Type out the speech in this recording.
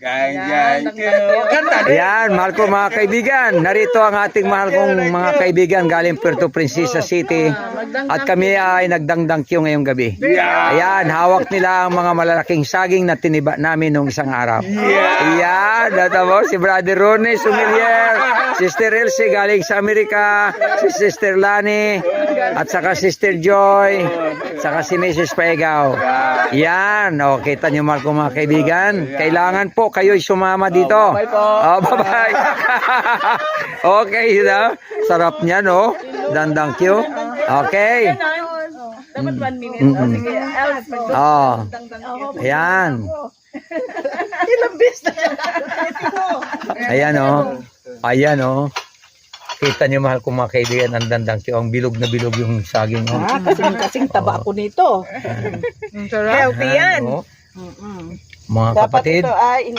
Ayan, mahal ko mga kaibigan. Narito ang ating mahal kong mga kaibigan galing Puerto Princesa City. At kami ay nagdangdangkyo ngayong gabi. Ayan, hawak nila ang mga malalaking saging na tiniba namin nung isang araw. Ayan, natamo si Brother Ronnie Sumilier, Sister Elsie galing sa Amerika, si Sister Lani, at saka Sister Joy, saka si Mrs. Paegaw. Yan, o, kita nyo mahal ko mga kaibigan. Kailangan po kayo'y sumama dito. Bye-bye. Okay, na. Sarap niya, no? Dandang Q. Okay. Dapat 1 minute. Sige. Ayan. Ilang bis na siya. Ayan, o. Ayan, o. Kita niyo mahal ko mga kaibigan, ang dandang Q. Ang bilog na bilog yung saging. Kasing taba ko nito. Healthy yan. Mga kapatid. Dapat ito ay